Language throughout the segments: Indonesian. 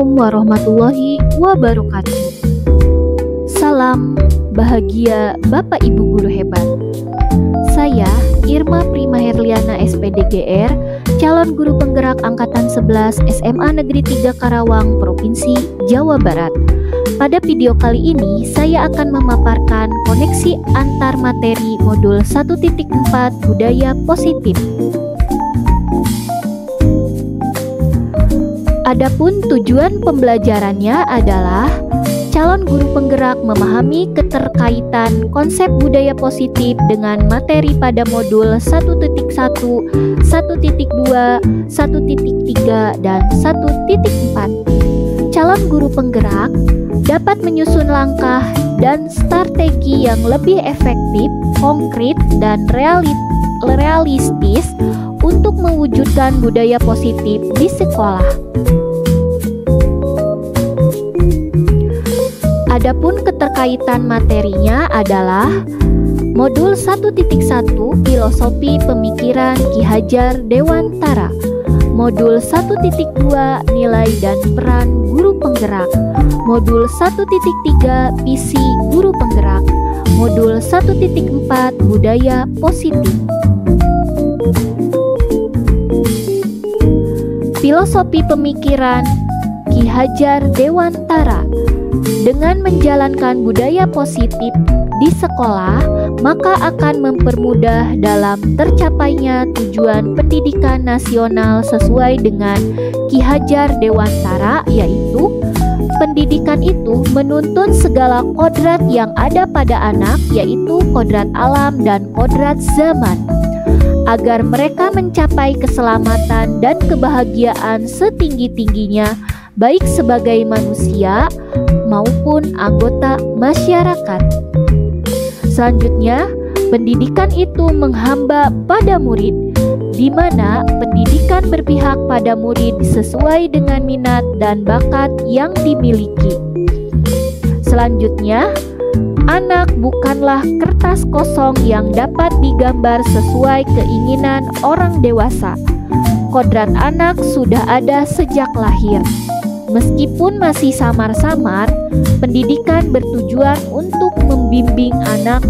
Assalamualaikum warahmatullahi wabarakatuh. Salam bahagia Bapak Ibu Guru hebat. Saya Irma Prima Herliana SPDGR, calon guru penggerak Angkatan 11 SMA Negeri 3 Karawang, Provinsi Jawa Barat. Pada video kali ini, saya akan memaparkan koneksi antar materi modul 1.4 Budaya Positif. Adapun tujuan pembelajarannya adalah calon guru penggerak memahami keterkaitan konsep budaya positif dengan materi pada modul 1.1, 1.2, 1.3, dan 1.4. Calon guru penggerak dapat menyusun langkah dan strategi yang lebih efektif, konkret, dan realistis untuk mewujudkan budaya positif di sekolah. Adapun keterkaitan materinya adalah modul 1.1 Filosofi Pemikiran Ki Hajar Dewantara, modul 1.2 Nilai dan Peran Guru Penggerak, modul 1.3 Visi Guru Penggerak, modul 1.4 Budaya Positif. Filosofi Pemikiran Ki Hajar Dewantara. Dengan menjalankan budaya positif di sekolah, maka akan mempermudah dalam tercapainya tujuan pendidikan nasional sesuai dengan Ki Hajar Dewantara, yaitu pendidikan itu menuntun segala kodrat yang ada pada anak, yaitu kodrat alam dan kodrat zaman, agar mereka mencapai keselamatan dan kebahagiaan setinggi-tingginya, baik sebagai manusia maupun anggota masyarakat. Selanjutnya, pendidikan itu menghamba pada murid, di mana pendidikan berpihak pada murid sesuai dengan minat dan bakat yang dimiliki. Selanjutnya, anak bukanlah kertas kosong yang dapat digambar sesuai keinginan orang dewasa. Kodrat anak sudah ada sejak lahir. Meskipun masih samar-samar, pendidikan bertujuan untuk membimbing anak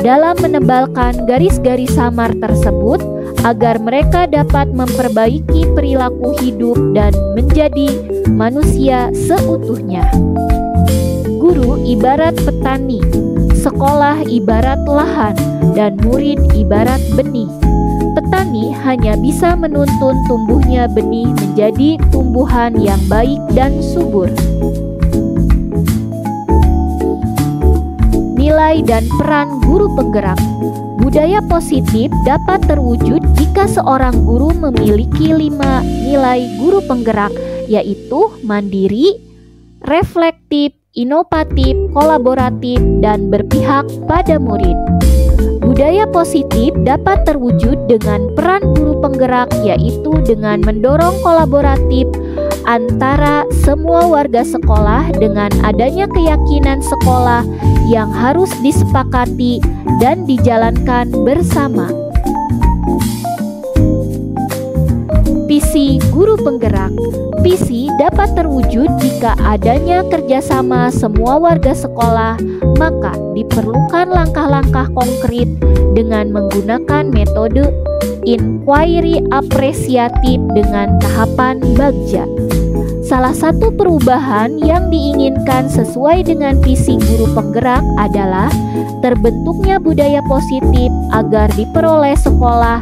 dalam menebalkan garis-garis samar tersebut agar mereka dapat memperbaiki perilaku hidup dan menjadi manusia seutuhnya. Guru ibarat petani, sekolah ibarat lahan, dan murid ibarat benih. Petani hanya bisa menuntun tumbuhnya benih menjadi tumbuhan yang baik dan subur. Nilai dan peran guru penggerak. Budaya positif dapat terwujud jika seorang guru memiliki 5 nilai guru penggerak, yaitu mandiri, reflektif, inovatif, kolaboratif, dan berpihak pada murid. Budaya positif dapat terwujud dengan peran guru penggerak, yaitu dengan mendorong kolaboratif antara semua warga sekolah dengan adanya keyakinan sekolah yang harus disepakati dan dijalankan bersama. Visi guru penggerak. Visi dapat terwujud jika adanya kerjasama semua warga sekolah, maka diperlukan langkah-langkah konkret dengan menggunakan metode inquiry apresiatif dengan tahapan bagja. Salah satu perubahan yang diinginkan sesuai dengan visi guru penggerak adalah terbentuknya budaya positif agar diperoleh sekolah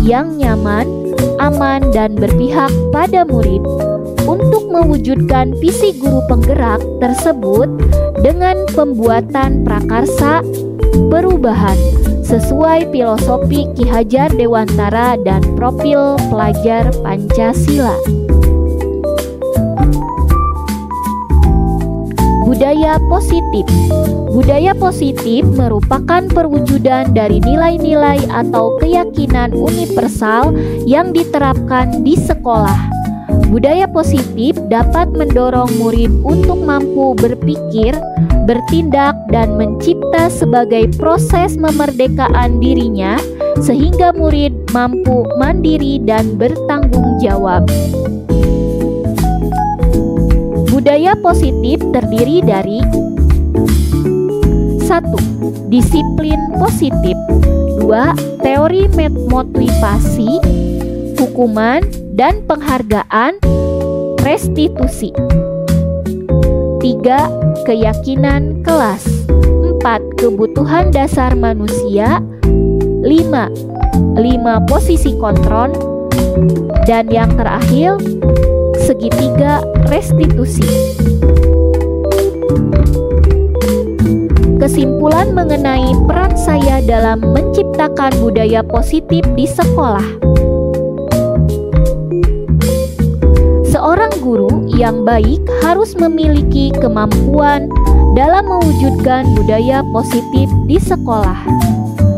yang nyaman, aman, dan berpihak pada murid. Untuk mewujudkan visi guru penggerak tersebut dengan pembuatan prakarsa perubahan sesuai filosofi Ki Hajar Dewantara dan profil pelajar Pancasila. Budaya positif. Budaya positif merupakan perwujudan dari nilai-nilai atau keyakinan universal yang diterapkan di sekolah. Budaya positif dapat mendorong murid untuk mampu berpikir, bertindak, dan mencipta sebagai proses memerdekaan dirinya, sehingga murid mampu mandiri dan bertanggung jawab. Budaya positif terdiri dari 1. Disiplin positif. 2. Teori motivasi, hukuman, dan penghargaan, restitusi. 3. Keyakinan kelas. 4. Kebutuhan dasar manusia. 5. Posisi kontrol. Dan yang terakhir, segitiga restitusi. Kesimpulan mengenai peran saya dalam menciptakan budaya positif di sekolah. Seorang guru yang baik harus memiliki kemampuan dalam mewujudkan budaya positif di sekolah.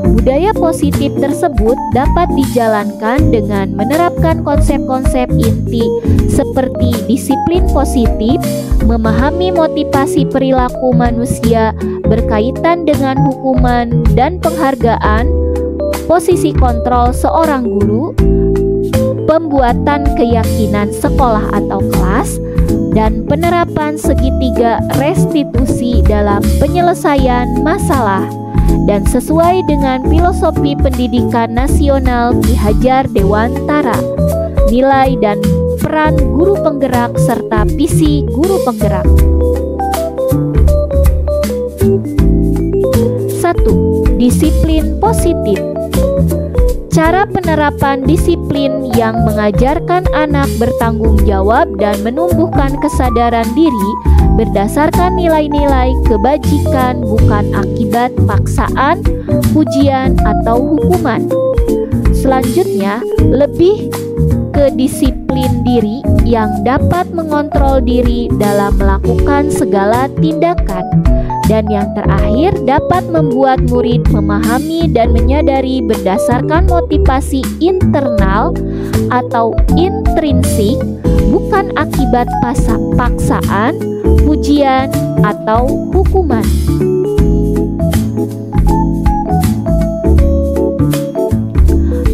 Budaya positif tersebut dapat dijalankan dengan menerapkan konsep-konsep inti seperti disiplin positif, memahami motivasi perilaku manusia berkaitan dengan hukuman dan penghargaan, posisi kontrol seorang guru, pembuatan keyakinan sekolah atau kelas, dan penerapan segitiga restitusi dalam penyelesaian masalah, dan sesuai dengan filosofi pendidikan nasional Ki Hajar Dewantara, nilai dan peran guru penggerak serta visi guru penggerak. 1. Disiplin positif. Cara penerapan disiplin yang mengajarkan anak bertanggung jawab dan menumbuhkan kesadaran diri berdasarkan nilai-nilai kebajikan, bukan akibat paksaan, pujian, atau hukuman. Selanjutnya, lebih ke disiplin diri yang dapat mengontrol diri dalam melakukan segala tindakan. Dan yang terakhir, dapat membuat murid memahami dan menyadari berdasarkan motivasi internal atau intrinsik, bukan akibat paksaan, pujian, atau hukuman.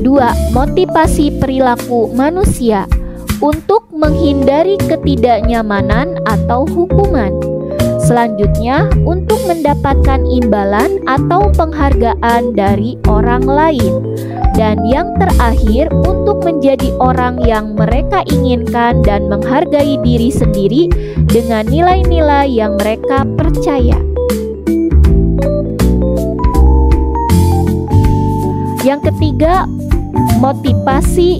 2. Motivasi perilaku manusia untuk menghindari ketidaknyamanan atau hukuman. Selanjutnya, untuk mendapatkan imbalan atau penghargaan dari orang lain. Dan yang terakhir, untuk menjadi orang yang mereka inginkan dan menghargai diri sendiri dengan nilai-nilai yang mereka percaya. Yang ketiga, motivasi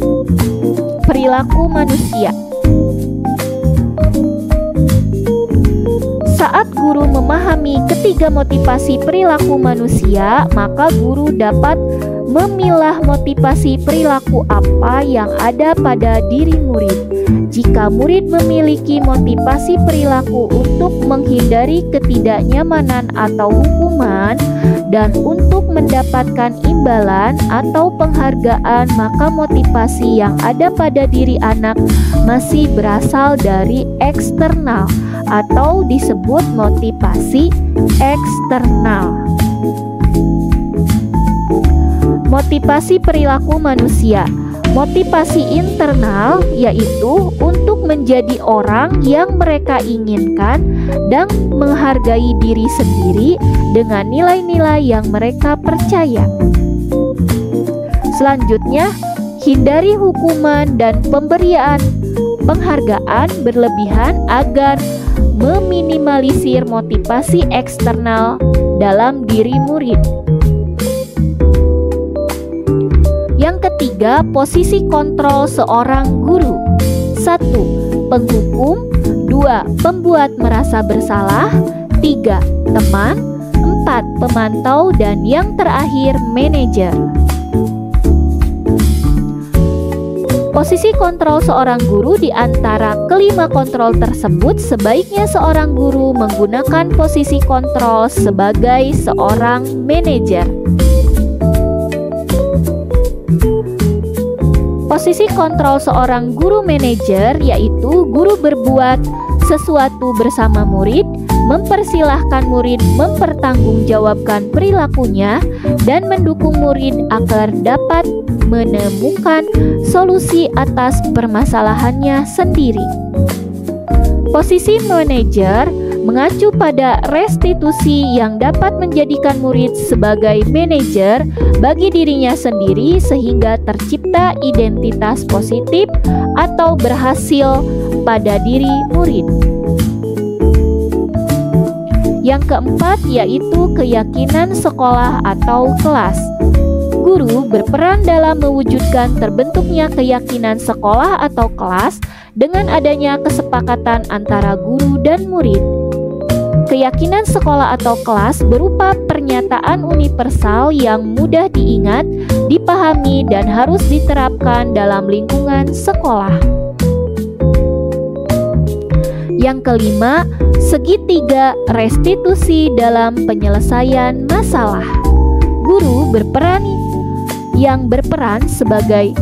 perilaku manusia. Saat guru memahami ketiga motivasi perilaku manusia, maka guru dapat memilah motivasi perilaku apa yang ada pada diri murid. Jika murid memiliki motivasi perilaku untuk menghindari ketidaknyamanan atau hukuman dan untuk mendapatkan imbalan atau penghargaan, maka motivasi yang ada pada diri anak masih berasal dari eksternal atau disebut motivasi eksternal. Motivasi perilaku manusia. Motivasi internal yaitu untuk menjadi orang yang mereka inginkan dan menghargai diri sendiri dengan nilai-nilai yang mereka percaya. Selanjutnya, hindari hukuman dan pemberian penghargaan berlebihan agar meminimalisir motivasi eksternal dalam diri murid. Yang ketiga, posisi kontrol seorang guru. 1. Penghukum. 2. Pembuat merasa bersalah. 3. Teman. 4. Pemantau. Dan yang terakhir, manajer. Posisi kontrol seorang guru di antara kelima kontrol tersebut, sebaiknya seorang guru menggunakan posisi kontrol sebagai seorang manajer. Posisi kontrol seorang guru manajer yaitu guru berbuat sesuatu bersama murid, mempersilahkan murid mempertanggungjawabkan perilakunya, dan mendukung murid agar dapat menemukan solusi atas permasalahannya sendiri. Posisi manajer mengacu pada restitusi yang dapat menjadikan murid sebagai manajer bagi dirinya sendiri sehingga tercipta identitas positif atau berhasil pada diri murid. Yang keempat yaitu keyakinan sekolah atau kelas. Guru berperan dalam mewujudkan terbentuknya keyakinan sekolah atau kelas dengan adanya kesepakatan antara guru dan murid. Keyakinan sekolah atau kelas berupa pernyataan universal yang mudah diingat, dipahami, dan harus diterapkan dalam lingkungan sekolah. Yang kelima, segitiga restitusi dalam penyelesaian masalah. Guru yang berperan sebagai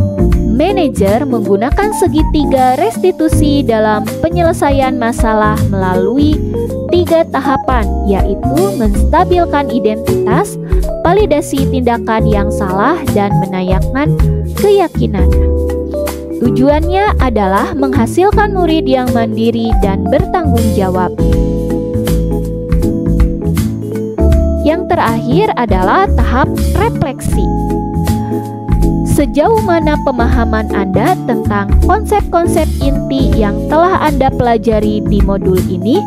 manajer menggunakan segitiga restitusi dalam penyelesaian masalah melalui 3 tahapan, yaitu menstabilkan identitas, validasi tindakan yang salah, dan menayangkan keyakinan. Tujuannya adalah menghasilkan murid yang mandiri dan bertanggung jawab. Yang terakhir adalah tahap refleksi. Sejauh mana pemahaman Anda tentang konsep-konsep inti yang telah Anda pelajari di modul ini?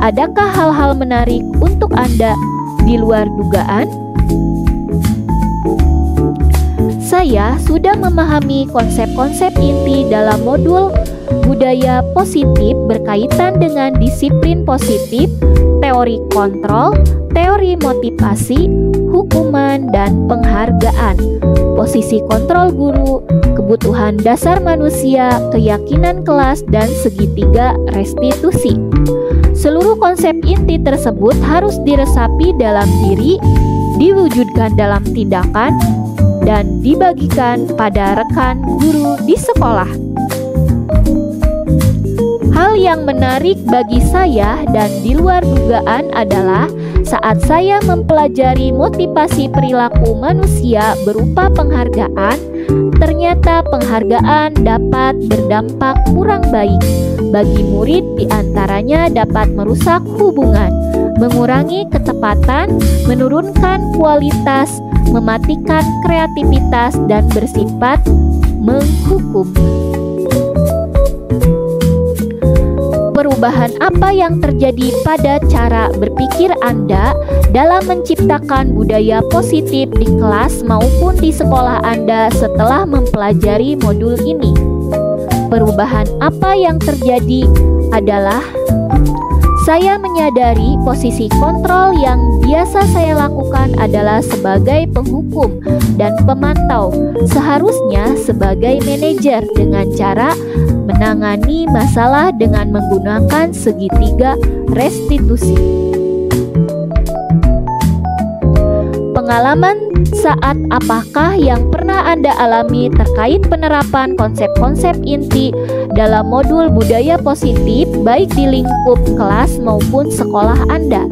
Adakah hal-hal menarik untuk Anda di luar dugaan? Saya sudah memahami konsep-konsep inti dalam modul budaya positif berkaitan dengan disiplin positif, teori kontrol, teori motivasi, hukuman, dan penghargaan, posisi kontrol guru, kebutuhan dasar manusia, keyakinan kelas, dan segitiga restitusi. Seluruh konsep inti tersebut harus diresapi dalam diri, diwujudkan dalam tindakan, dan dibagikan pada rekan guru di sekolah. Hal yang menarik bagi saya dan di luar dugaan adalah saat saya mempelajari motivasi perilaku manusia berupa penghargaan, ternyata penghargaan dapat berdampak kurang baik bagi murid, diantaranya dapat merusak hubungan, mengurangi ketepatan, menurunkan kualitas, mematikan kreativitas, dan bersifat menghukum. Perubahan apa yang terjadi pada cara berpikir Anda dalam menciptakan budaya positif di kelas maupun di sekolah Anda setelah mempelajari modul ini? Perubahan apa yang terjadi adalah saya menyadari posisi kontrol yang biasa saya lakukan adalah sebagai penghukum dan pemantau, seharusnya sebagai manajer dengan cara menangani masalah dengan menggunakan segitiga restitusi. Pengalaman saat apakah yang pernah Anda alami terkait penerapan konsep-konsep inti dalam modul budaya positif baik di lingkup kelas maupun sekolah Anda?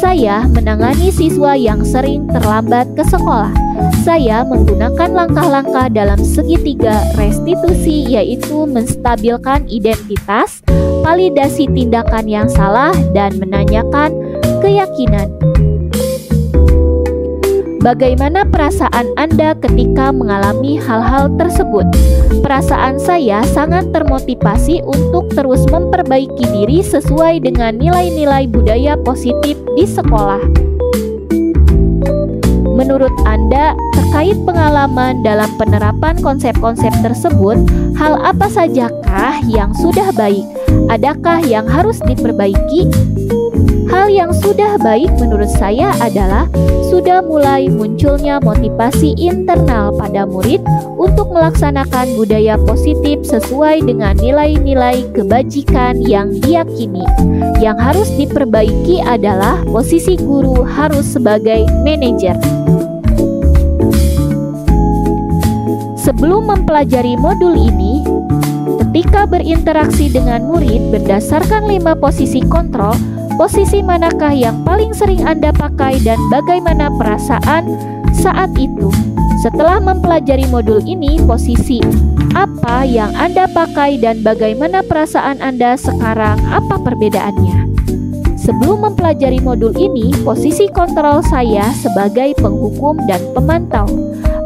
Saya menangani siswa yang sering terlambat ke sekolah. Saya menggunakan langkah-langkah dalam segitiga restitusi, yaitu menstabilkan identitas, validasi tindakan yang salah, dan menanyakan keyakinan. Bagaimana perasaan Anda ketika mengalami hal-hal tersebut? Perasaan saya sangat termotivasi untuk terus memperbaiki diri sesuai dengan nilai-nilai budaya positif di sekolah. Menurut Anda, terkait pengalaman dalam penerapan konsep-konsep tersebut, hal apa sajakah yang sudah baik? Adakah yang harus diperbaiki? Hal yang sudah baik menurut saya adalah sudah mulai munculnya motivasi internal pada murid untuk melaksanakan budaya positif sesuai dengan nilai-nilai kebajikan yang diyakini. Yang harus diperbaiki adalah posisi guru harus sebagai manajer. Sebelum mempelajari modul ini, ketika berinteraksi dengan murid berdasarkan 5 posisi kontrol, posisi manakah yang paling sering Anda pakai dan bagaimana perasaan saat itu? Setelah mempelajari modul ini, posisi apa yang Anda pakai dan bagaimana perasaan Anda sekarang, apa perbedaannya? Sebelum mempelajari modul ini, posisi kontrol saya sebagai penghukum dan pemantau.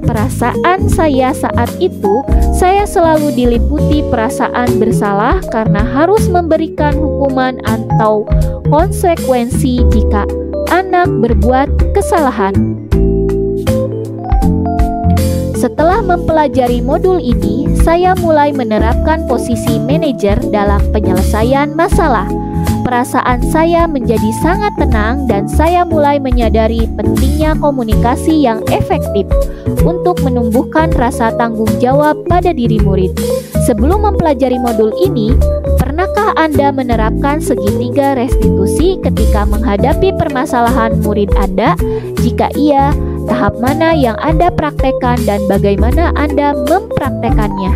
Perasaan saya saat itu, saya selalu diliputi perasaan bersalah karena harus memberikan hukuman atau konsekuensi jika anak berbuat kesalahan. Setelah mempelajari modul ini, saya mulai menerapkan posisi manajer dalam penyelesaian masalah. Perasaan saya menjadi sangat tenang dan saya mulai menyadari pentingnya komunikasi yang efektif untuk menumbuhkan rasa tanggung jawab pada diri murid. Sebelum mempelajari modul ini, pernahkah Anda menerapkan segitiga restitusi ketika menghadapi permasalahan murid Anda? Jika iya, tahap mana yang Anda praktekkan dan bagaimana Anda mempraktekannya?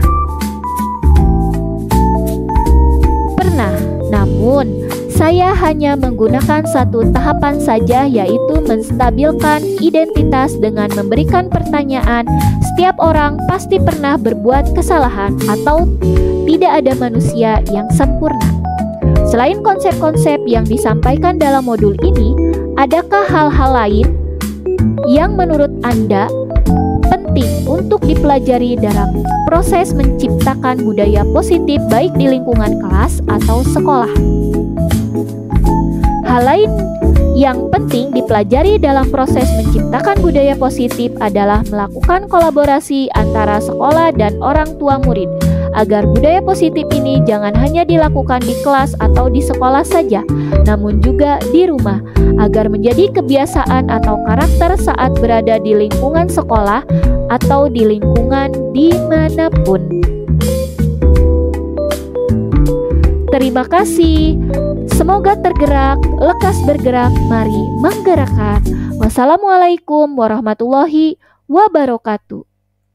Pernah, namun saya hanya menggunakan satu tahapan saja, yaitu menstabilkan identitas dengan memberikan pertanyaan. Setiap orang pasti pernah berbuat kesalahan atau tidak ada manusia yang sempurna. Selain konsep-konsep yang disampaikan dalam modul ini, adakah hal-hal lain yang menurut Anda penting untuk dipelajari dalam proses menciptakan budaya positif baik di lingkungan kelas atau sekolah? Hal lain yang penting dipelajari dalam proses menciptakan budaya positif adalah melakukan kolaborasi antara sekolah dan orang tua murid, agar budaya positif ini jangan hanya dilakukan di kelas atau di sekolah saja, namun juga di rumah, agar menjadi kebiasaan atau karakter saat berada di lingkungan sekolah atau di lingkungan dimanapun. Terima kasih. Semoga tergerak, lekas bergerak, mari menggerakkan. Wassalamualaikum warahmatullahi wabarakatuh.